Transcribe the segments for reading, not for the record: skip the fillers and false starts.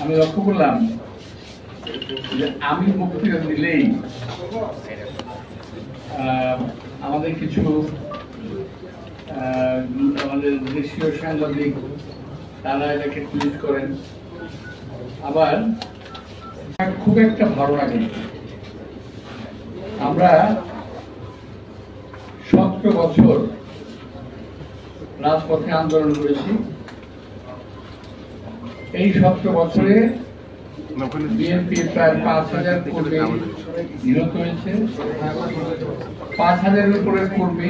আমি লক্ষ্য করলাম যে আমি বক্তৃতা দিলেই আমাদের কিছু আমাদের দেশীয় সাংবাদিক তারা এটাকে টুইট করেন, আবার খুব একটা ভালো লাগে। আমরা 17 বছর রাজপথে আন্দোলন করেছি। এই 17 বছরে বিএনপি প্রায় 5000 কর্মী নিহত হয়েছে, 5000-এর উপরে কর্মী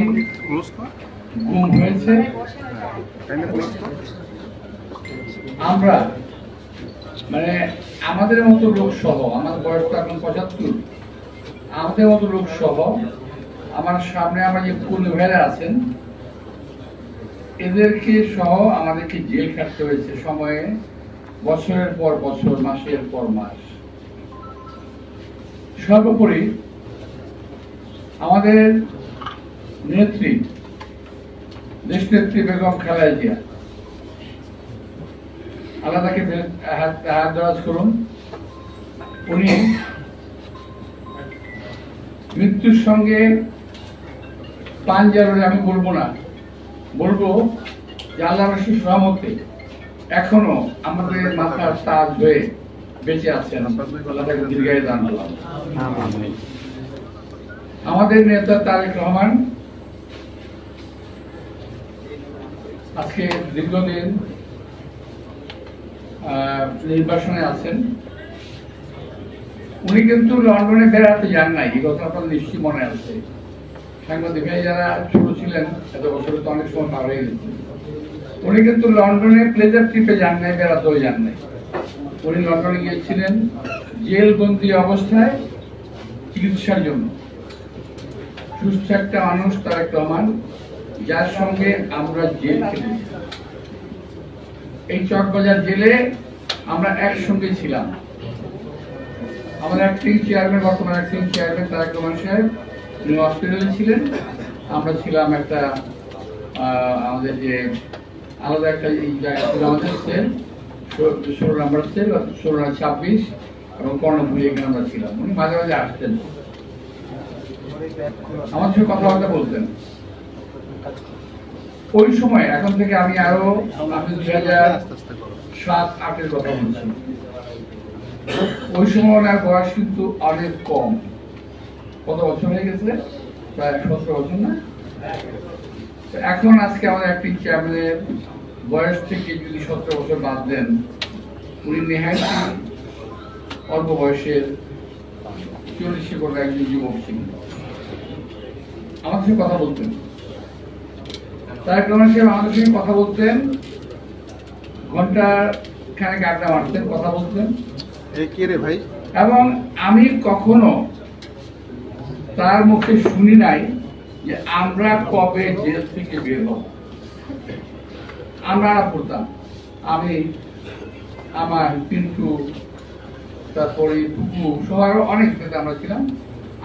গুম হয়েছে। আমরা মানে আমাদের মতো লোক সহ, আমার বয়স তো এখন 75, আমাদের মতো লোক সহ আমার সামনে আমার যে কর্মী ভাইরা আছেন এদেরকে সহ আমাদেরকে জেল খাটতে হয়েছে সময়ে, বছরের পর বছর, মাসের পর মাস। সর্বোপরি আমাদের নেত্রী, দেশনেত্রী বেগম খালেদা জিয়া, আল্লাহ তাকে হাত দরাজ করুন, উনি মৃত্যুর সঙ্গে পাঞ্জাবে, আমি বলবো না, বলবো যে আল্লাহ রাসূলের রহমতে এখনো আমাদের মাথার তাজ হয়ে বেঁচে আছেন। আল্লাহ তাকে দীর্ঘায়ু দান করুন। আমাদের নেতা তারেক রহমান আজকে দীর্ঘদিন নির্বাসনে আছেন। উনি কিন্তু লন্ডনে বেড়াতে যান নাই, এই কথা আপনার নিশ্চয়ই মনে আছে। সাংবাদিক ভাই যারা ছোট ছিলেন, এত বছরে তো অনেক সময় পার হয়ে গেছে, উনি কিন্তু লন্ডনে প্লেজার ট্রিপে যান নাই, বেড়াতেও যান নাই। উনি লন্ডনে গিয়েছিলেন জেলবন্দি অবস্থায় চিকিৎসার জন্য। সুস্থ একটা মানুষ তারেক রহমান, যার সঙ্গে আমরা জেল খেটেছি। এই চকবাজার জেলে আমরা একসঙ্গে ছিলাম। আমাদের অ্যাক্টিং চেয়ারম্যান, বর্তমান অ্যাক্টিং চেয়ারম্যান তারেক রহমান সাহেব, উনি হসপিটালে ছিলেন। আমরা ছিলাম একটা আমাদের যে আলাদা একটা জায়গা ছিল, আমাদের সেল 16 নম্বর সেল, 16-26 এবং কর্ণফুলী, এখানে আমরা ছিলাম। উনি মাঝে মাঝে আসতেন, আমার সঙ্গে কথাবার্তা বলতেন। ওই সময়, এখন থেকে আমি 2007-08-এর কথা বলছি, ওই সময় ওনার বয়স কিন্তু অনেক কম। কত বছর হয়ে গেছে? প্রায় 17 বছর না? এখন আজকে আমাদের একটি চেয়ারম্যানের বয়স থেকে যদি 17 বছর বাদ দেন, উনি নেহায় অল্প বয়সের 40 কোটি একজন যুবক ছিলেন। আমার সঙ্গে কথা বলতেন তারেক রহমান সাহেব, আমাদের সঙ্গে কথা বলতেন, ঘন্টা খানেক আড্ডা মারতেন, কথা বলতেন। এবং আমি কখনো তার মুখে শুনি নাই যে আমরা কবে জেল থেকে বের হব। আমরা পড়তাম, আমি, আমার পিন্টু, তারপরে টুকু, সবার অনেক নেতা আমরা ছিলাম।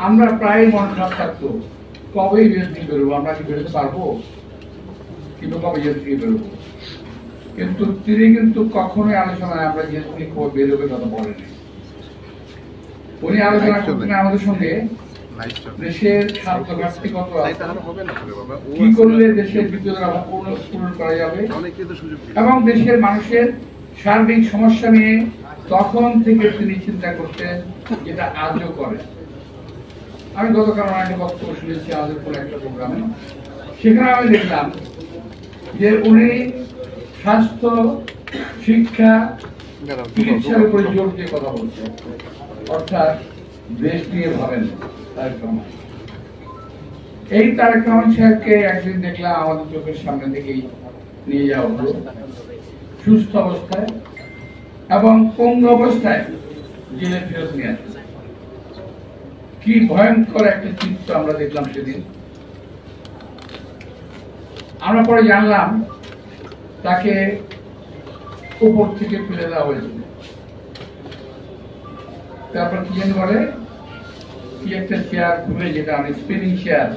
আমরা প্রায় মন খারাপ থাকতো, কবে জেল থেকে বেরোবো, আমরা কি বেরোতে পারবো, কিন্তু কবে জেল থেকে বেরোবো। কিন্তু তিনি কিন্তু কখনোই আলোচনায় আমরা জেল থেকে কবে বেরোবে কথা বলেনি। উনি আলোচনা করতেন আমাদের সঙ্গে দেশের স্বার্থ ঘাটতি কত আছে, কি করলে দেশের বিদ্যুতের অভাব পূরণ করা যাবে, এবং দেশের মানুষের সার্বিক সমস্যা নিয়ে তখন থেকে তিনি চিন্তা করতেন, যেটা আজও করে। আমি গতকাল একটা বক্তব্য শুনেছি আমাদের কোনো একটা প্রোগ্রামে, সেখানে আমি দেখলাম যে উনি স্বাস্থ্য, শিক্ষা, চিকিৎসার উপরে জোর দিয়ে কথা বলছেন, অর্থাৎ দেশ নিয়ে ভাবেন তারেক রহমান। এই তারেক রহমান সাহেবকে একদিন দেখলাম আমাদের চোখের সামনে থেকেই নিয়ে যাওয়া হলো সুস্থ অবস্থায়, এবং পঙ্গু অবস্থায় জেলে ফেরত নিয়ে আসে। কি ভয়ঙ্কর একটা চিত্র আমরা দেখলাম সেদিন। আমরা পরে জানলাম তাকে উপর থেকে ফেলে দেওয়া হয়েছিল। তারপর কি জানি বলে, কি একটা চেয়ার খুলে, যেটা অনেক স্পিনিং চেয়ার,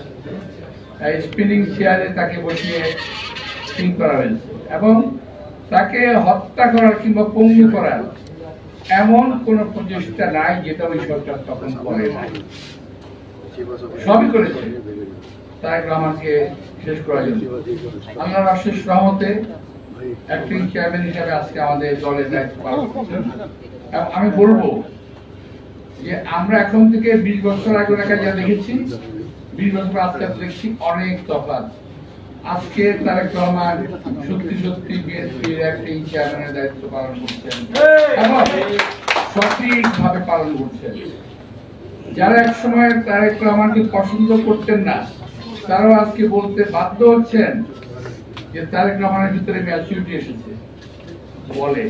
এই স্পিনিং চেয়ারে তাকে বসিয়ে স্পিন করা হয়েছে, এবং তাকে হত্যা করার কিংবা পঙ্গু করার এমন কোন প্রচেষ্টা নাই যেটা ওই সরকার তখন করে নাই, সবই করেছে তারেক রহমানকে শেষ করার জন্য। আল্লাহর অশেষ রহমতে অ্যাক্টিং চেয়ারম্যান হিসাবে আজকে আমাদের দলের দায়িত্ব পালন করছেন। আমি বলবো যে আমরা এখন থেকে 20 বছর আগে যা দেখেছি, 20 বছর আজকে দেখছি অনেক তফাৎ। আজকে তারেক রহমান সত্যি সত্যি বিএনপির অ্যাক্টিং চেয়ারম্যানের দায়িত্ব পালন করছেন এবং সঠিকভাবে পালন করছেন। যারা এক সময় তারেক রহমানকে পছন্দ করতেন না, তারাও আজকে বলতে বাধ্য হচ্ছেন যে তারেক রহমানের ভিতরে ম্যাচুরিটি এসেছে। বলে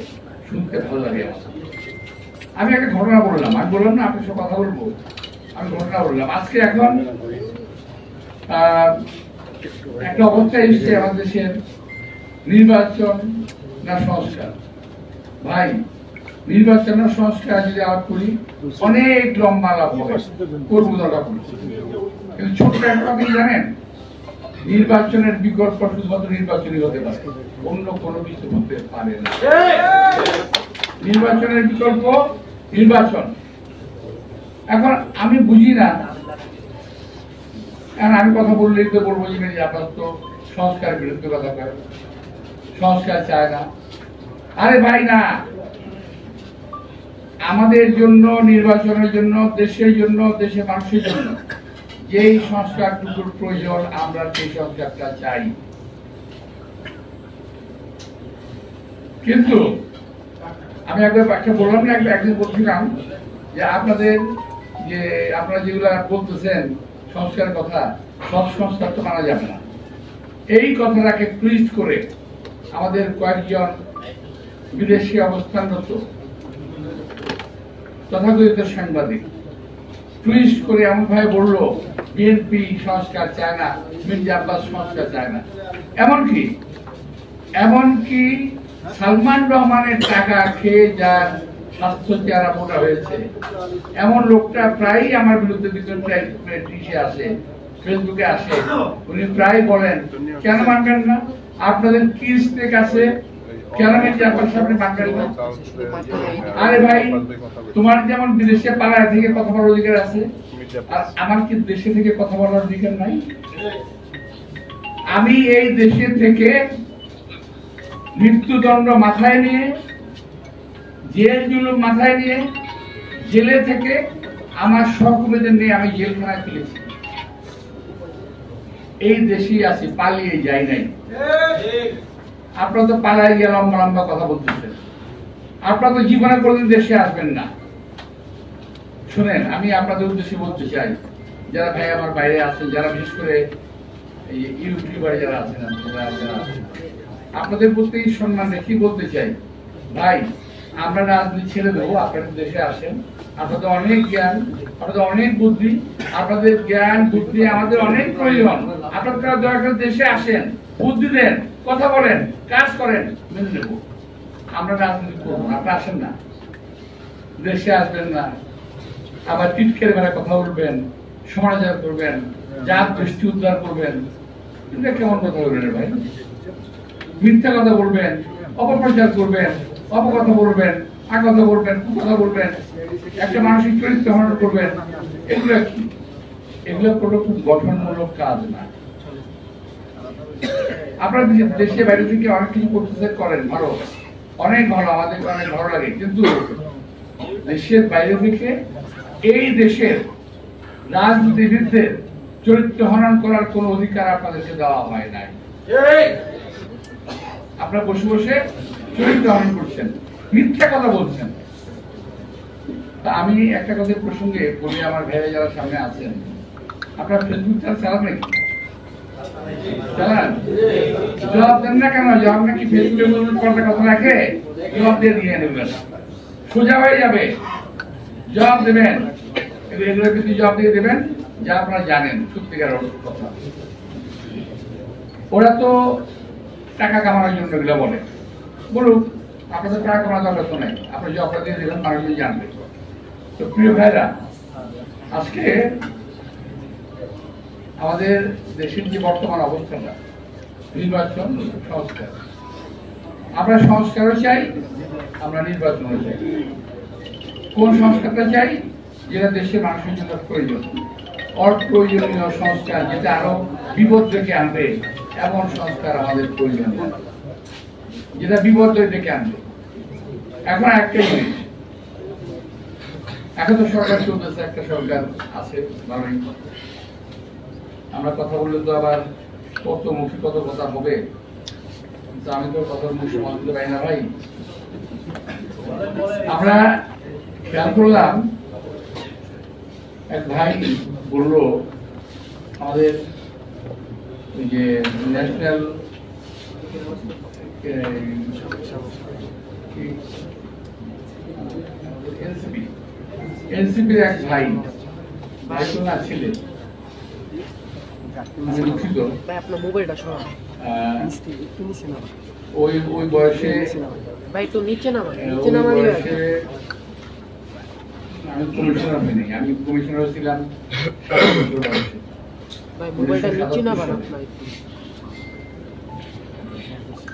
শুনতে ভালো লাগে আমার। আমি একটা ঘটনা বললাম, আমি বললাম না আপনার সাথে কথা বলবো, আমি ঘটনা বললাম। আজকে এখন একটা অবস্থা এসছে আমাদের দেশের, নির্বাচন না সংস্কার। ভাই, নির্বাচন না সংস্কার যদি আবার করি অনেক লম্বা লাভ হবে, করবো দরকার পড়ছে। কিন্তু ছোট্ট একটা আপনি জানেন, নির্বাচনের বিকল্প শুধুমাত্র নির্বাচনই হতে পারে, অন্য কোনো কিছু হতে পারে না। নির্বাচনের বিকল্প নির্বাচন। এখন আমি বুঝি না, কারণ আমি কথা বললেই তো বলবো যে আপনার তো সংস্কার বিরুদ্ধে কথা কয়, সংস্কার চায় না। আরে ভাই না, আমাদের জন্য, নির্বাচনের জন্য, দেশের জন্য, দেশের মানুষের জন্য যেই সংস্কারটুকুর প্রয়োজন আমরা সেই সংস্কারটা চাই। কিন্তু আমি একবার একটা বললাম না, একদিন বলছিলাম যে আপনাদের যে আপনারা যেগুলা বলতেছেন সংস্কারের কথা, সব সংস্কার তো মানা যাবে না। এই কথাটাকে টুইস্ট করে আমাদের কয়েকজন বিদেশে অবস্থানরত তথাকথিত সাংবাদিক টুইস্ট করে এমন ভাবে বললো বিএনপি সংস্কার চায় না, মির্জা আব্বাস সংস্কার চায় না। এমনকি সালমান রহমানের টাকা খেয়ে যার স্বাস্থ্য চেহারা মোটা হয়েছে এমন লোকটা প্রায়ই আমার বিরুদ্ধে টিসে আসে, ফেসবুকে আসে, উনি প্রায় বলেন কেন মানবেন না, আপনাদের কি স্টেক আছে, কেন মির্জা আব্বাস আপনি মানবেন না? আরে ভাই, তোমার যেমন বিদেশে পাড়ায় থেকে কথা বলার অধিকার আছে, আর আমার কি দেশে থেকে কথা বলার অধিকার নাই? আমি এই দেশে থেকে মৃত্যুদণ্ড মাথায় নিয়ে, জেল জুলুম মাথায় নিয়ে, জেলে থেকে আমার সহকর্মীদের নিয়ে আমি জেলখানায় ফেলেছি। এই দেশেই আছি, পালিয়ে যাই নাই। আপনারা তো পালায় গিয়ে লম্বা লম্বা কথা বলতেছেন, আপনারা তো জীবনে কোনদিন দেশে আসবেন না। শুনেন, আমি আপনাদের উদ্দেশ্যে বলতে চাই, যারা ভাই আমার বাইরে আছেন, যারা বিশেষ করে ইউটিউবার যারা আছেন, আপনাদের প্রতি সম্মান রেখে বলতে চাই, ভাই আমরা রাজনীতি ছেড়ে দেবো, আপনাদের দেশে আসেন, আপনাদের অনেক জ্ঞান, আপনাদের অনেক বুদ্ধি, আপনাদের জ্ঞান বুদ্ধি আমাদের অনেক প্রয়োজন। আপনারা দয়া করে দেশে আসেন, বুদ্ধি দেন, কথা বলেন, কাজ করেন, মেনে নেব। আমরা রাজনীতি করবো, আপনারা আসেন না, দেশে আসবেন না, আবার টিটকের বেলা কথা বলবেন, সমালোচনা করবেন, জাত দৃষ্টি উদ্ধার করবেন, এটা কেমন কথা বলবেন ভাই? মিথ্যা কথা বলবেন, অপপ্রচার করবেন, অপকথা বলবেন, আকথা বলবেন, কুকথা বলবেন, একটা মানসিক চরিত্র হরণ করবেন, এগুলো কি? এগুলো কোনো খুব গঠনমূলক কাজ না। আপনারা দেশে বাইরে থেকে অনেক কিছু করতে করেন, ভালো, অনেক ভালো, আমাদের অনেক ভালো লাগে, কিন্তু দেশের বাইরে থেকে এই দেশের রাজনীতিবিদদের চরিত্র হনন করার কোন অধিকার আপনাদেরকে দেওয়া হয় নাই। আপনারা বসে বসে চরিত্র হনন করছেন, মিথ্যা কথা বলছেন। তা আমি একটা কথা প্রসঙ্গে বলি, আমার ভাইরা যারা সামনে আছেন, আপনার ফেসবুক চালান নাকি? চালান? জবাব দেন না কেন? জবাব নাকি ফেসবুকে কথা রাখে, জবাব দিয়ে দিয়ে নেবেন, সোজা হয়ে যাবে। জবাব দেবেন, এগুলো কিন্তু জবাব দিয়ে দেবেন যা আপনারা জানেন সত্যিকার কথা। ওরা তো টাকা কামানোর জন্য এগুলো বলে, বলুক, আপনাদের টাকা কামানোর দরকার তো নাই, আপনার জবাবটা দিয়ে দেবেন, মানুষজন জানবে। তো প্রিয় ভাইরা, আজকে আমাদের দেশের যে বর্তমান অবস্থাটা, নির্বাচন সংস্কার, আমরা সংস্কারও চাই, আমরা নির্বাচনও চাই। কোন সংস্কারটা চাই? যেটা দেশের মানুষের জন্য প্রয়োজন, অপ্রয়োজনীয় সংস্কার যেটা আরো বিপদ ডেকে আনবে এমন সংস্কার আমাদের প্রয়োজন, যেটা বিপদ ডেকে আনবে। এখন একটা জিনিস, এখন তো সরকার চলতেছে, একটা সরকার আছে ভালোই, আমরা কথা বললে তো আবার কত মুখী কত কথা হবে, কিন্তু আমি তো কথার মুখ সমাজ দিতে পারি না ভাই। আমরা খেয়াল করলাম এক ভাই বললো আমাদের যে ন্যাশনাল এনসিপির এক ভাই তো না ছেলে, আমি দুঃখিত, ওই বয়সে আমি কমিশনার হইনি, আমি কমিশনার ছিলাম 7 বছর বয়সে।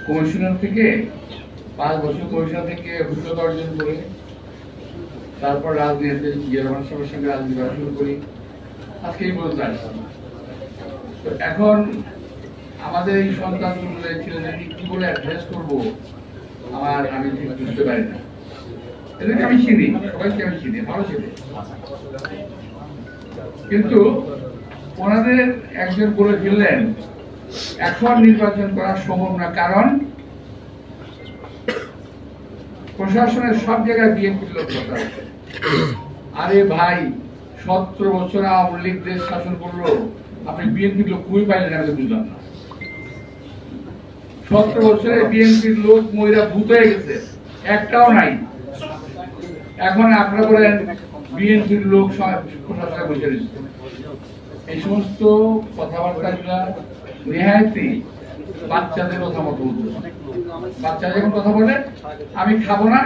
কমিশনার থেকে 5 বছর কমিশনার থেকে অভিজ্ঞতা অর্জন করে তারপর রাজনীতিতে জিয়ারহমান সাহেবের সঙ্গে রাজনীতি করা শুরু করি, আজকে এই পর্যন্ত আসছি। তো এখন আমাদের এই সন্তানগুলো ছেলেদেরকে কি বলে অ্যাড্রেস করবো আমি ঠিক বুঝতে পারি না। এদেরকে আমি চিনি, সবাইকে আমি চিনি, ভালো ছেলে, কিন্তু ওনাদের একজন বলে ফেললেন এখন নির্বাচন করা সম্ভব না, কারণ প্রশাসনের সব জায়গায় বিএনপির লোক কথা আছে। আরে ভাই, 17 বছর আওয়ামী লীগ দেশ শাসন করলো, আপনি বিএনপির লোক খুবই পাইলেন, আমি বুঝলাম না। 17 বছরে বিএনপির লোক মহিলা ভূত হয়ে গেছে, একটাও নাই। এখন আপনারা বলেন বিএনপির লোক প্রশাসনে বসে রয়েছে। এই সমস্ত কথাবার্তা নেহায়তি বাচ্চাদের কথা মতো বলতে, বাচ্চা যখন কথা বলে আমি খাবো না,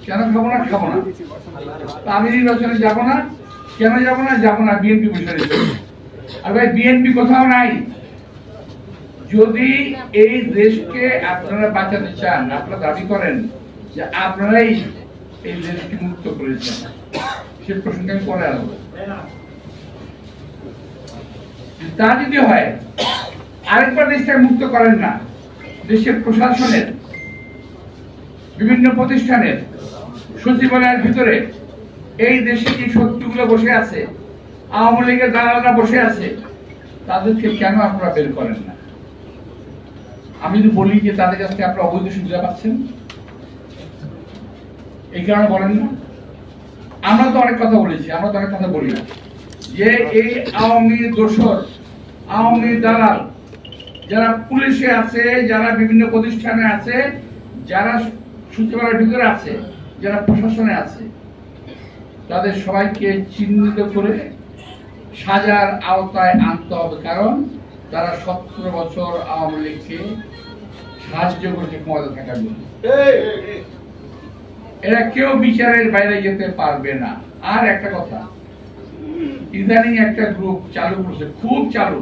কেন খাবো না, খাবো না, আমি নির্বাচনে যাবো না, কেন যাবো না, যাবো না, বিএনপি বসে রয়েছে। আর ভাই বিএনপি কোথাও নাই। যদি এই দেশকে আপনারা বাঁচাতে চান, আপনারা দাবি করেন যে আপনারাই এই দেশকে মুক্ত করেছেন, সে প্রসঙ্গে আমি পরে আসবো। তা যদি হয়, আরেকবার দেশটা মুক্ত করেন না, দেশের প্রশাসনের বিভিন্ন প্রতিষ্ঠানের সচিবালয়ের ভিতরে এই দেশে যে শত্রুগুলো বসে আছে, আওয়ামী লীগের দালালরা বসে আছে, তাদেরকে কেন আপনারা বের করেন না? আমি যদি বলি যে তাদের কাছ থেকে আপনারা অবৈধ সুবিধা পাচ্ছেন, এই কারণে বলেন না? আমরা তো অনেক কথা বলেছি, আমরা তো অনেক কথা বলি যে এই আওয়ামী দোসর, আওয়ামী দালাল যারা পুলিশে আছে, যারা বিভিন্ন প্রতিষ্ঠানে আছে, যারা সচিবালয়ের ভিতরে আছে, যারা প্রশাসনে আছে, তাদের সবাইকে চিহ্নিত করে সাজার আওতায় আনতে হবে, কারণ তারা 17 বছর আওয়ামী লীগকে সাহায্য করেছে ক্ষমতা থাকার জন্য। এরা কেউ বিচারের বাইরে যেতে পারবে না। আর একটা কথা, ইদানিং একটা গ্রুপ চালু করছে, খুব চালু,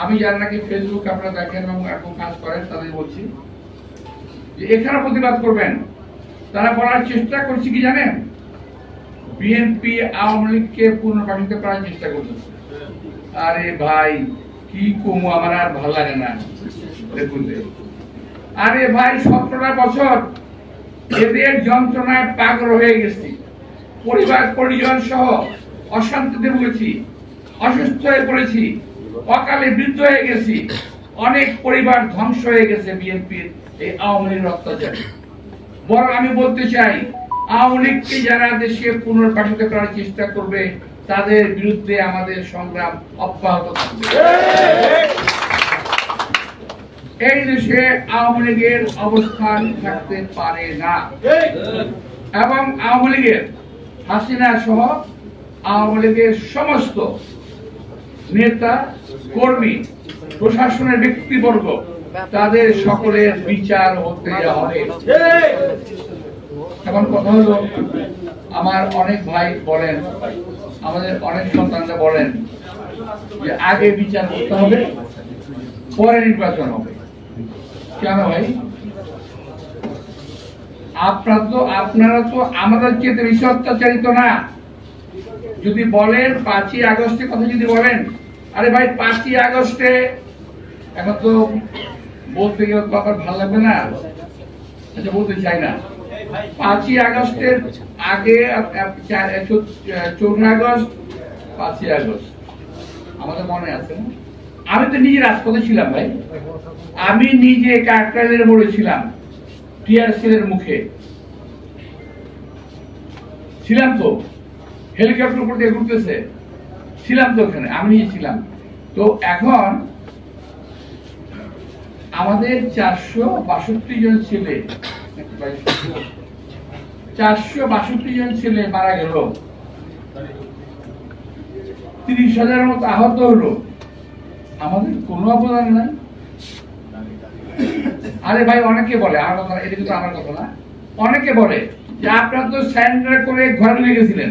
আমি যারা নাকি ফেসবুক আপনারা দেখেন এবং এখন কাজ করেন তাদের বলছি যে এখানে প্রতিবাদ করবেন। তারা বলার চেষ্টা করছে কি জানেন, বিএনপি আওয়ামী লীগকে পুনর্বাসিত করার চেষ্টা করতেছে। আরে ভাই কি কমু, আমার আর ভালো লাগে না। দেখুন, আরে ভাই 17টা বছর এদের যন্ত্রণায় পাগল হয়ে গেছি, পরিবার পরিজন সহ অশান্তিতে ভুগেছি, অসুস্থ হয়ে পড়েছি, অকালে বৃদ্ধ হয়ে গেছি, অনেক পরিবার ধ্বংস হয়ে গেছে বিএনপির এই আওয়ামী লীগের অত্যাচারে। বরং আমি বলতে চাই, আওয়ামী লীগকে যারা দেশে পুনর্বাসিত করার চেষ্টা করবে তাদের বিরুদ্ধে আমাদের সংগ্রাম অব্যাহত থাকবে। এই দেশে আওয়ামী লীগের অবস্থান থাকতে পারে না, এবং আওয়ামী লীগের হাসিনা সহ আওয়ামী লীগের সমস্ত নেতা কর্মী, প্রশাসনের ব্যক্তিবর্গ, তাদের সকলের বিচার হতে হবে। এখন কথা হলো, আমার অনেক ভাই বলেন, আমাদের অনেক সন্তানরা বলেন যে আগে বিচার করতে হবে, পরে নির্বাচন হবে। কেন ভাই? আপনারা তো আমাদের চেয়ে বেশি অত্যাচারিত না। যদি বলেন 5ই আগস্টের কথা যদি বলেন, আরে ভাই 5ই আগস্টে এখন তো বলতে গেলে তো আবার ভালো লাগবে না, আচ্ছা বলতে চাই না। 5ই আগস্টের আগে 14 আগস্ট 5ই আগস্ট আমাদের মনে আছে না? আমি তো নিজে রাজপথে ছিলাম ভাই, আমি নিজে কাকরাইলের মোড়ে ছিলাম, টিয়ার সেলের মুখে ছিলাম, তো হেলিকপ্টার উপর দিয়ে ঘুরতেছে ছিলাম, তো ওখানে আমি নিজে ছিলাম। তো এখন আমাদের 462 জন ছেলে 462 জন ছেলে মারা গেল, 30,000-এর মতো আহত হলো, আমাদের কোনো অবদান নাই। আরে ভাই অনেকে বলে, আমার কথা এটা কিন্তু আমার কথা না, অনেকে বলে যে আপনারা তো সারেন্ডার করে ঘরে লেগেছিলেন,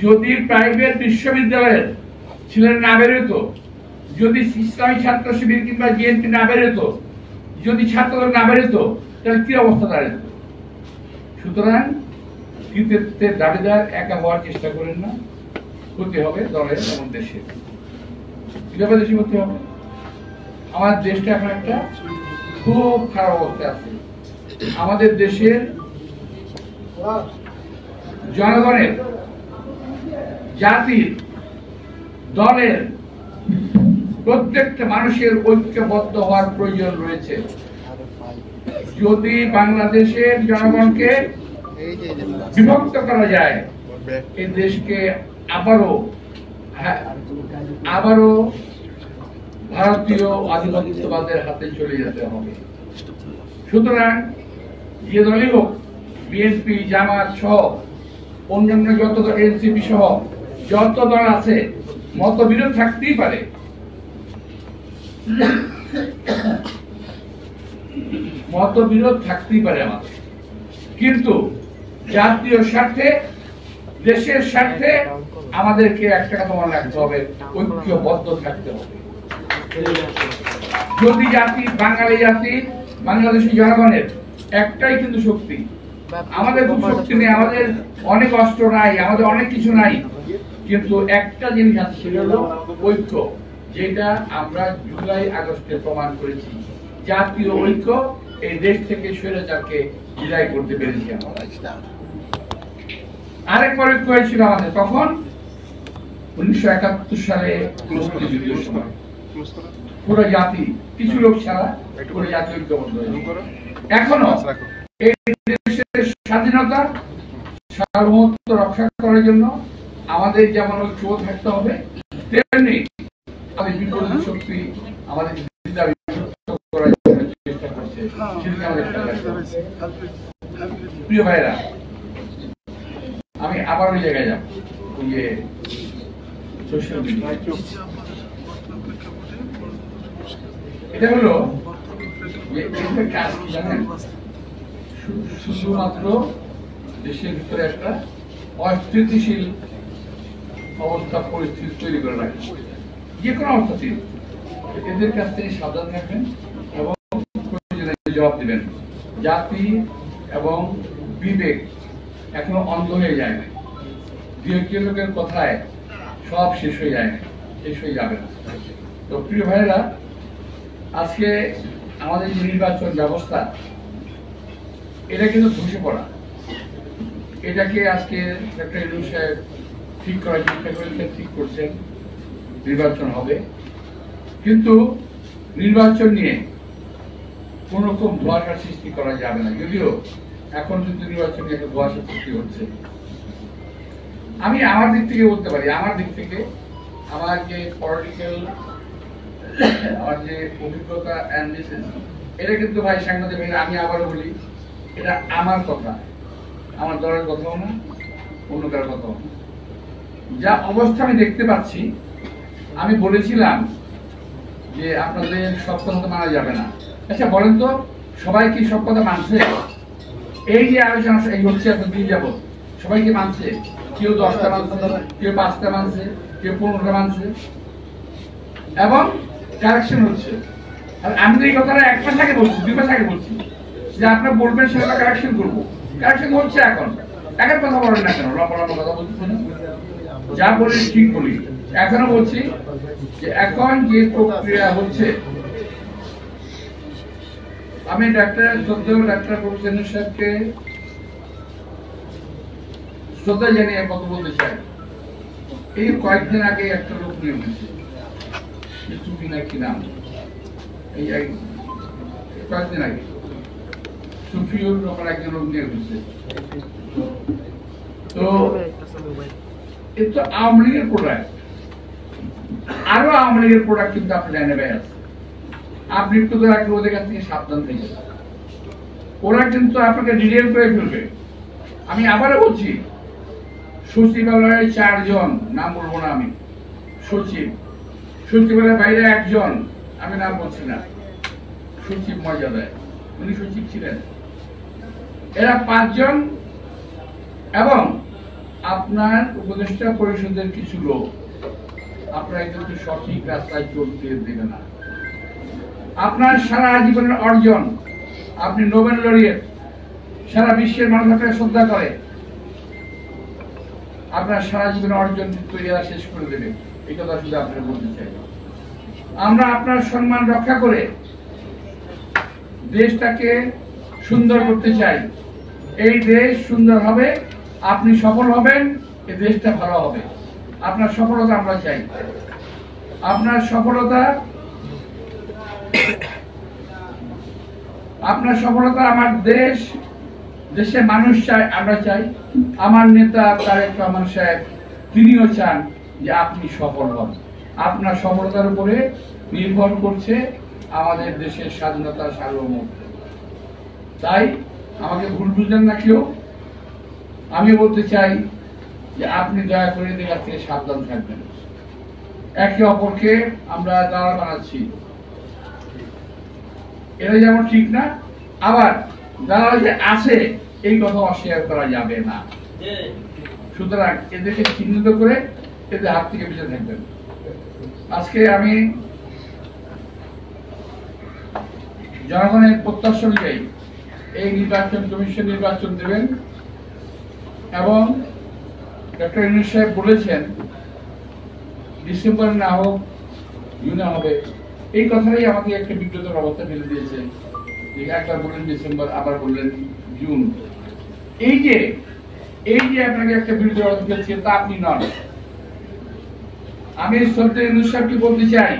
যদি প্রাইভেট বিশ্ববিদ্যালয়ের ছেলেরা না বেরোতো, যদি ইসলামী ছাত্র শিবির কিংবা বিএনপি না বেরোতো, যদি ছাত্রদল না বেরোতো, তাহলে কি অবস্থা দাঁড়াতো? সুতরাং কৃতিত্বের দাবিদার একা হওয়ার চেষ্টা করেন না, হতে হবে দলের এবং দেশের। কিভাবে দেশে হতে হবে? আমার দেশটা এখন একটা খুব খারাপ অবস্থায় আছে। আমাদের দেশের জনগণের, জাতির, দলের প্রত্যেকটা মানুষের ঐক্যবদ্ধ হওয়ার প্রয়োজন রয়েছে। যদি বাংলাদেশের জনগণকে বিভক্ত করা যায়, এই দেশকে আবারও ভারতীয় আধিপত্যবাদের হাতে চলে যেতে হবে। সুতরাং যে দলই হোক, বিএনপি, জামাত সহ অন্যান্য যত দল, এনসিপি সহ যত দল আছে, মতবিরোধ থাকতেই পারে, মতবিরোধ থাকতেই পারে আমাদের, কিন্তু জাতীয় স্বার্থে, দেশের স্বার্থে আমাদেরকে একটা কথা মনে রাখতে হবে, ঐক্যবদ্ধ থাকতে হবে। যদি জাতি, বাঙালি জাতি, বাংলাদেশী জনগণের একটাই কিন্তু শক্তি, আমাদের খুব শক্তি নেই, আমাদের অনেক অস্ত্র নাই, আমাদের অনেক কিছু নাই, কিন্তু একটা জিনিস আছে, সেটা হলো ঐক্য, যেটা আমরা জুলাই আগস্টে প্রমাণ করেছি। জাতীয় ঐক্য এই দেশ থেকে স্বৈরাচারকে বিদায় করতে পেরেছি আমরা। আরেকবার ঐক্য হয়েছিল আমাদের তখন 1971 সালে যুদ্ধের সময়, পুরো জাতি, কিছু লোক ছাড়া পুরো জাতি ঐক্যবদ্ধ হয়েছিল। এখনো এই দেশের স্বাধীনতা, সার্বভৌমত্ব রক্ষা করার জন্য আমাদের যেমন ঐক্য থাকতে হবে, তেমনি আমাদের বিপরীত শক্তি আমাদের করার জন্য চেষ্টা করছে, সেদিকে আমাদের খেয়াল রাখতে হবে। প্রিয় ভাইরা, আমি আবার ওই জায়গায় যাব, ওই যে সোশ্যাল মিডিয়া, এটা হলো যে কাজ কি জানেন, শুধুমাত্র দেশের ভিতরে একটা অস্থিতিশীল অবস্থা, পরিস্থিতি তৈরি করে রাখে, যে কোনো অবস্থাতেই এদের কাছ থেকে সাবধান রাখবেন এবং জবাব দিবেন। জাতি এবং বিবেক এখনো অন্ধ হয়ে যায় না, দু একজন লোকের কথায় সব শেষ হয়ে যায় না, শেষ হয়ে যাবে না। তো প্রিয় ভাইয়েরা, আজকে আমাদের যে নির্বাচন ব্যবস্থা, এটা কিন্তু ধসে পড়া, এটাকে আজকে ডক্টর ইউনূস সাহেব ঠিক করার চেষ্টা করেছেন, ঠিক করছেন, নির্বাচন হবে, কিন্তু নির্বাচন নিয়ে কোন রকম ধোঁয়াশা সৃষ্টি করা যাবে না। যদিও এখন কিন্তু নির্বাচন নিয়ে একটা ধোঁয়াশা সৃষ্টি হচ্ছে। আমি আমার দিক থেকে বলতে পারি, আমার দিক থেকে আমার যে পলিটিক্যাল, আমার যে অভিজ্ঞতা অ্যানালিসিস, এটা কিন্তু ভাই সাংবাদিক ভাই, আমি আবারও বলি, এটা আমার কথা, আমার দলের কথাও না, অন্য কারোর কথাও না। যা অবস্থা আমি দেখতে পাচ্ছি, আমি বলেছিলাম যে আপনাদের সব কথা মানা যাবে না। আচ্ছা বলেন তো, সবাই কি সব কথা মানছে? এই যে আলোচনা এই হচ্ছে এখন দিন যাবো, সবাই কি মানছে? কেউ 10টা মানছে, কেউ 5টা মানছে, কেউ 15টা মানছে, এবং কারেকশন হচ্ছে। আর আমি তো এই কথাটা 1 মাস আগে বলছি, 2 মাস আগে বলছি, যে আপনার বলবেন সেটা কারেকশন করবো। কারেকশন হচ্ছে এখন কথা বলেন না কেন, লম্বা লম্বা কথা বলতেছেন, যা বলি ঠিক বলি। এখনো বলছি যে এখন যে প্রক্রিয়া হচ্ছে, আমি ডাক্তার প্রফেসর ইউনূস সাহেবকে শ্রদ্ধা জানিয়ে কথা বলতে চাই। এই কয়েকদিন আগে একটা লোক নিয়ে উঠেছে, কি নাম, এই কয়েকদিন আগে সুফিউর রকম একজন লোক নিয়ে উঠেছে। তো এটা তো আওয়ামী লীগের প্রোডাক্ট, আরো আওয়ামী লীগের প্রোডাক্ট কিন্তু আপনি জানেন আছে। আপনি একটু করে ওদের কাছ থেকে সাবধান থেকে, ওরা কিন্তু আপনাকে ডিটেল করে ফেলবে। আমি আবারও বলছি, সচিবালয়ে 4 জন, নাম বলবো না আমি, সচিবালয়ের বাইরে 1 জন, আমি নাম বলছি না, সচিব মর্যাদায়, উনি সচিব ছিলেন, এরা 5 জন, এবং আপনার উপদেষ্টা পরিষদের কিছু লোক আপনারা কিন্তু সঠিক রাস্তায় চলতে দেবে না। আপনার সারা জীবনের অর্জন, আপনি নোবেল লরিয়েট, সারা বিশ্বের মানুষ আপনাকে শ্রদ্ধা করে, আপনার সারা জীবনের অর্জন তৈরি শেষ করে দেবে। এই কথা শুধু আপনারা বলতে চাই। আমরা আপনার সম্মান রক্ষা করে দেশটাকে সুন্দর করতে চাই। এই দেশ সুন্দর হবে, আপনি সফল হবেন, এই দেশটা ভালো হবে। আপনার সফলতা আমরা চাই। আপনার সফলতা আমার দেশের মানুষ চাই, আমরা চাই। আমার নেতা তারেক রহমান সাহেব, তিনিও চান যে আপনি সফল হন। আপনার সফলতার উপরে নির্ভর করছে আমাদের দেশের স্বাধীনতা, সার্বভৌমত্ব। তাই আমাকে ভুল বুঝলেন না কেউ। আমি বলতে চাই যে আপনি দয়া করে এদের কাছ থেকে সাবধান থাকবেন। একে অপরকে আমরা দালাল বানাচ্ছি, এটা যেমন ঠিক না, আবার দালাল যে আছে এই কথা অস্বীকার করা যাবে না। সুতরাং এদেরকে চিহ্নিত করে এদের হাত থেকে বেঁচে থাকবেন। আজকে আমি জনগণের প্রত্যাশা অনুযায়ী এই নির্বাচন কমিশন নির্বাচন দেবেন, এবং ডক্টর ইউনূস সাহেব বলেছেন ডিসেম্বর না হোক জুনে হবে। এই কথাটাই আমাকে একটা বিব্রতর অবস্থা ফেলে দিয়েছে। একবার বললেন ডিসেম্বর, আবার বললেন জুন। এই যে আপনাকে একটা বিব্রতর অবস্থা ফেলছে, তা আপনি নন। আমি শ্রদ্ধেয় ইউনূস সাহেবকে বলতে চাই,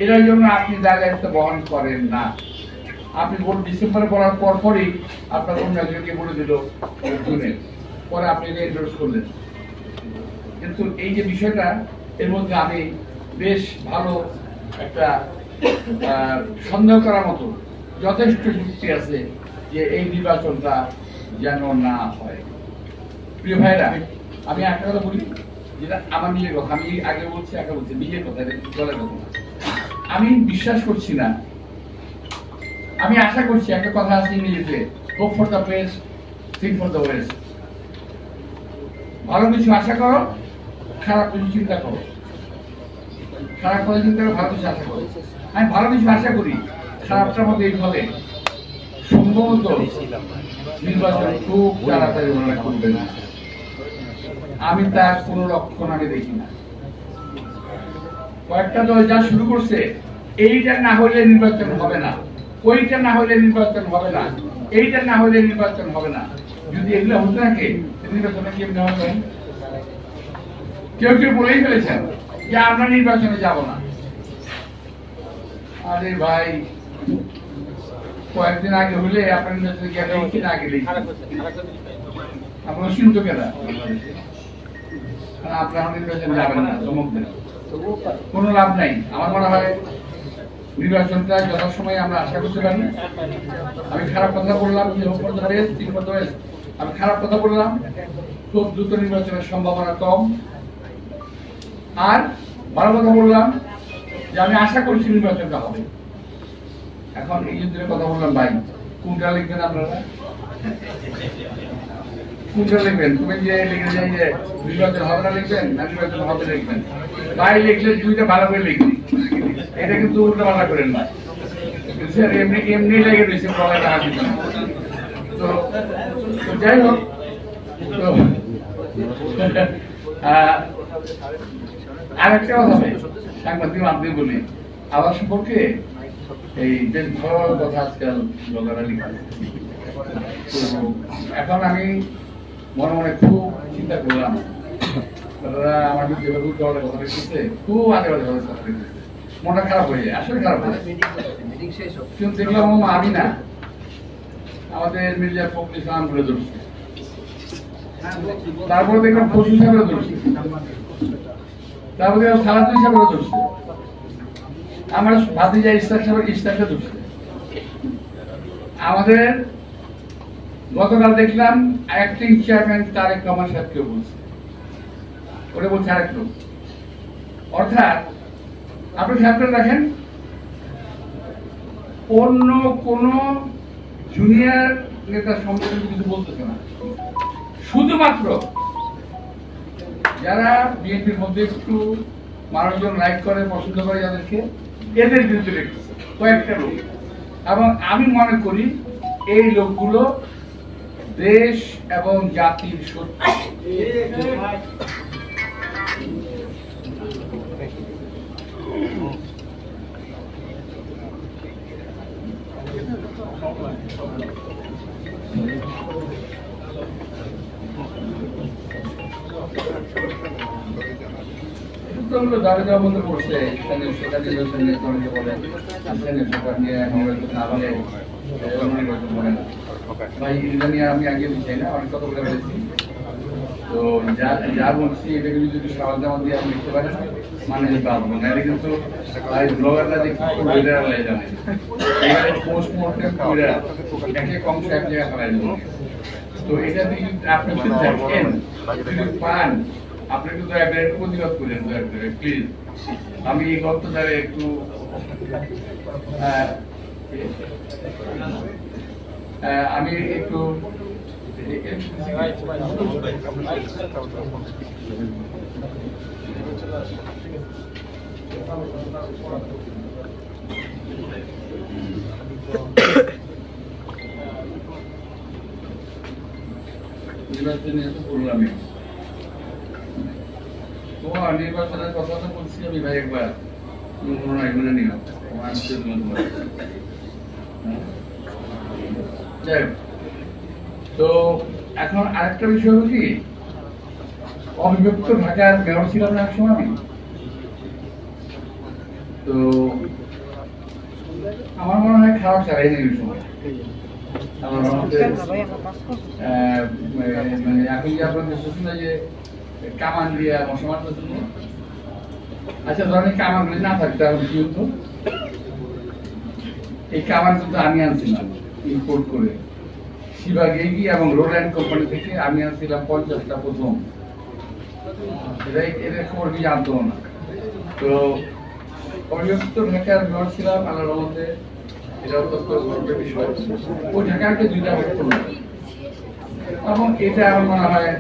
এটার জন্য আপনি দায়িত্ব বহন করেন না। আপনি ডিসেম্বরে বলার পরই আপনার অন্য একজনকে বলে দিল জুনে, পরে আপনি এন্ডোর্স করলেন। কিন্তু এই যে বিষয়টা, এর মধ্যে আমি বেশ ভালো একটা সন্দেহ করার মতো যথেষ্ট যুক্তি আছে যে এই নির্বাচনটা যেন না হয়। প্রিয় ভাইরা, আমি একটা কথা বলি, যেটা আমার নিজের কথা, আমি আগে বলছি নিজের কথা, দলের কথা। আমি বিশ্বাস করছি না, আমি আশা করছি, একটা কথা আছে ইংরেজিতে, hope for the best, think for the West. ভালো কিছু আশা করো, খারাপ কিছু চিন্তা করো। খারাপ কথা চিন্তা করো, ভালো কিছু আশা করো। আমি ভালো কিছু আশা করি, খারাপটার মধ্যে এই ফলে সম্ভবত নির্বাচন খুব তাড়াতাড়ি মনে করবে না। আমি তার কোন লক্ষণ আমি দেখি না। কয়েকটা দল যা শুরু করছে, এইটা না হলে নির্বাচন হবে না, ওইটা না হলে নির্বাচন হবে না, এইটা না হলে নির্বাচন হবে না। যদি এগুলো হতে থাকে, নির্বাচনে কেমন হবে? কেউ বলেই ফেলেছেন যে আমরা নির্বাচনে যাব না। আরে ভাই, কয়েকদিন আগে হলে আপনার নির্বাচনে গেলেই কিনা আগে আপনার শুনতো কেনা, আপনার নির্বাচনে যাবেন না, চমক দেন, কোনো লাভ নাই। আমার মনে হয় নির্বাচনটা যথাসময়ে আমরা আশা করতে পারি। আমি খারাপ কথা বললাম যে আমি খারাপ কথা বললাম, খুব দ্রুত নির্বাচনের সম্ভাবনা কম। আর ভালো কথা বললাম যে আমি আশা করছি নির্বাচনটা হবে। এখন এই যুদ্ধের কথা বললাম, ভাই কোনটা লিখবেন আপনারা? কোনটা লিখবেন? তুমি যে লিখে যাই যে নির্বাচন হবে না লিখবেন, না নির্বাচন হবে লিখবেন? ভাই লিখলে দুইটা ভালো করে লিখবেন, এটা কিন্তু উল্টা পাল্টা করেন না। এমনি লেগে রয়েছে, তো যাই হোক, তো আর একটা কথা ভাই সাংবাদিক আপনি বলি আমার সম্পর্কে এই বেশ ভালো কথা আজকাল ব্লগাররা লিখা। এখন আমি মনে মনে খুব চিন্তা করলাম, আমার যেভাবে কথা লিখতেছে খুব আগে বাজে কথা লিখতেছে, মনটা খারাপ হয়ে যায়, আসলে খারাপ হয়ে যায়। কিন্তু দেখলাম আমি না, আমাদের মির্জা ফখরুল ইসলাম বলে ধরছে, তারপরে দেখলাম ফসল সাহেবরা ধরছে, তারপরে সালাদুল সাহেবরা ধরছে, আমার ভাতিজা ইস্তাক সাহেবের ইস্তাককে ধরছে। আমাদের গতকাল দেখলাম অ্যাক্টিং চেয়ারম্যান তারেক রহমান সাহেবকেও বলছে, ওটা বলছে আরেক লোক। অর্থাৎ আপনি খেয়াল করে রাখেন, অন্য কোন জুনিয়র নেতা সম্পর্কে কিছু বলতেছে না, শুধুমাত্র যারা বিএনপির মধ্যে একটু মানুষজন লাইক করে পছন্দ করে যাদেরকে, এদের বিরুদ্ধে লিখতেছে কয়েকটা লোক। এবং আমি মনে করি এই লোকগুলো দেশ এবং জাতির শত্রু। দাবি দেওয়া বন্ধ করছে, স্থানীয় সরকার ভাই এটা নিয়ে আমি আগে চাই না, অনেক কথা বলে বলেছি। তো যা বলছি এটাকে যদি সওয়াল জমা দিয়ে আপনি লিখতে পারেন মানে পাবো না, এটা কিন্তু ব্লগাররা দেখি জানে পোস্টমর্টম করে একে কম এক জায়গায় ফেলাই দেবো। তো এটা দিয়ে আপনি যদি দেখেন যদি পান, আপনি কিন্তু একটু প্রতিবাদ করেন প্লিজ। আমি এই গল্পটারে একটু আমি একটু তোমার নির্বাচনের কথা তো বলছি আমি ভাই একবার, এগুলো নিও তো এখন আরেকটা বিষয় হলো কি, অবিভক্ত ঢাকার মেয়র ছিলাম না এক সময় আমি। তো আমার মনে হয় খারাপ চালাই নেই ওই সময়। মানে এখন যে আপনাদের শুনলে যে কামান দিয়া মশা মারতেছে, আচ্ছা ধরেন কামান গুলি না থাকতে এখন কি হতো? এই কামান কিন্তু আমি আনছিলাম ইম্পোর্ট করে শিবা গেগি এবং রোল্যান্ড কোম্পানি থেকে, আমি আনছিলাম 50টা প্রথম। এদের খবর কি জানতো না। তো অবিভক্ত ঢাকার মেয়র ছিলাম আল্লাহর রহমতে, এটা অত্যন্ত গর্বের বিষয়। ওই ঢাকাকে 2টা ভাগ করলাম এবং এটা আমার মনে হয়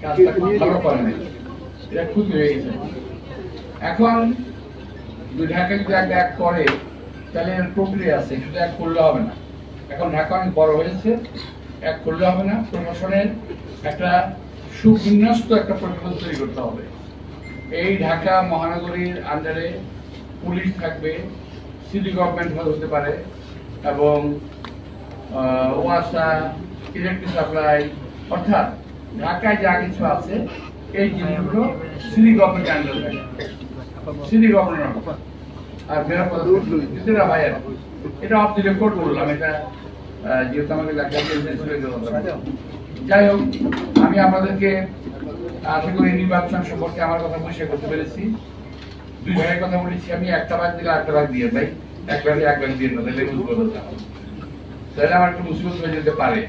কাজটা খুব ভালো করে নাই, এটা খুবই হয়ে গেছে। এখন ঢাকা যদি এক করে তাহলে প্রক্রিয়া আছে, শুধু এক করলে হবে না। এখন ঢাকা অনেক বড় হয়েছে, এক করলে হবে না, প্রশাসনের একটা সুবিন্যস্ত একটা পরিকল্পনা তৈরি করতে হবে। এই ঢাকা মহানগরীর আন্ডারে পুলিশ থাকবে, সিটি গভর্নমেন্ট হতে পারে, এবং ওয়াসা, ইলেকট্রিক সাপ্লাই, অর্থাৎ ঢাকায় যা কিছু আছে এই জিনিসগুলো সিটি গভর্নমেন্ট আন্ডারে থাকে, সিটি গভর্নমেন্ট। আর মেয়র পদ ভাইয়ের এটা অফ দি রেকর্ড করলাম, এটা যেহেতু আমাকে যাই হোক, আমি আপনাদেরকে আশা করি নির্বাচন সম্পর্কে আমার কথা পরিষ্কার করতে পেরেছি। 2 ভাগের কথা বলেছি আমি, একটা ভাগ দিলে আরেকটা ভাগ দিয়ে ভাই, এক ভাগ দিয়ে না, তাহলে বুঝবো তাহলে আমার একটু মুসিবত হয়ে যেতে পারে।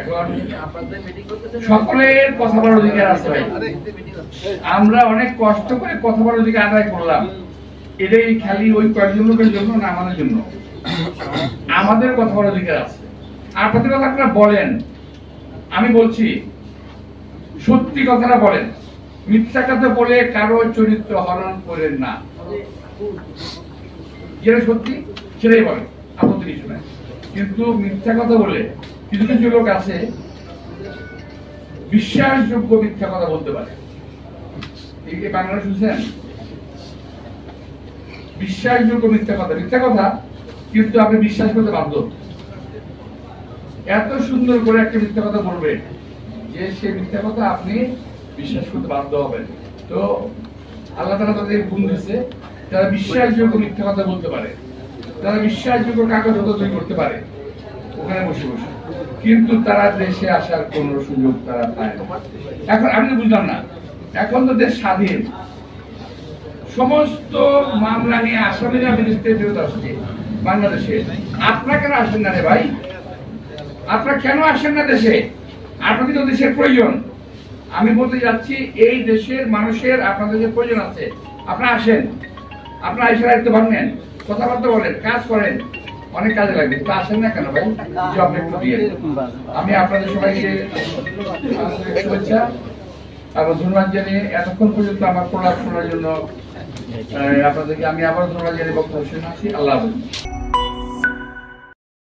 এখন সকলের কথা বলার অধিকার আছে ভাই, আমরা অনেক কষ্ট করে কথা বলার অধিকার আদায় করলাম, এটাই খালি ওই কয়েকজন লোকের জন্য না, আমাদের জন্য। আমাদের কথা বলার অধিকার আছে। আর প্রতি কথা আপনারা বলেন, আমি বলছি সত্যি কথাটা বলেন, মিথ্যা কথা বলে কারো চরিত্র হরণ করেন না, যেটা সত্যি সেটাই বলেন, আপত্তি কিছু নাই। কিন্তু মিথ্যা কথা বলে কিছু কিছু লোক আছে বিশ্বাসযোগ্য মিথ্যা কথা বলতে পারে। এই বাংলা শুনছেন? বিশ্বাসযোগ্য মিথ্যা কথা, মিথ্যা কথা কিন্তু আপনি বিশ্বাস করতে বাধ্য। এত সুন্দর করে একটা মিথ্যা কথা বলবে যে সে মিথ্যা কথা আপনি বিশ্বাস করতে বাধ্য হবেন। তো আল্লাহ তাআলা তাদের গুণ দিয়েছে, তারা বিশ্বাসযোগ্য মিথ্যা কথা বলতে পারে, তারা বিশ্বাসযোগ্য কাগজপত্র তৈরি করতে পারে ওখানে বসে বসে, কিন্তু তারা দেশে আসার কোন সুযোগ তারা পায় না। এখন আমি তো বুঝলাম না, এখন তো দেশ স্বাধীন, সমস্ত মামলা নিয়ে আসামিরা বিদেশ থেকে ফেরত আসছে বাংলাদেশে, আপনারা কেন আসেন না রে ভাই? আপনারা কেন আসেন না দেশে? আপনাদের তো দেশের প্রয়োজন। আমি বলতে যাচ্ছি এই দেশের মানুষের আপনাদের যে প্রয়োজন আছে, আপনারা আসেন, আপনারা এসে দায়িত্ব ভাগ নেন, কথাবার্তা বলেন, কাজ করেন, অনেক কাজে লাগবে। তো আসেন না কেন ভাই? জব একটু দিয়ে। আমি আপনাদের সবাইকে শুভেচ্ছা এবং ধন্যবাদ জানিয়ে এতক্ষণ পর্যন্ত আমার প্রলাপ শোনার জন্য আপনাদেরকে আমি আবার ধন্যবাদ জানিয়ে বক্তব্য শুনাচ্ছি। আল্লাহ হাফেজ।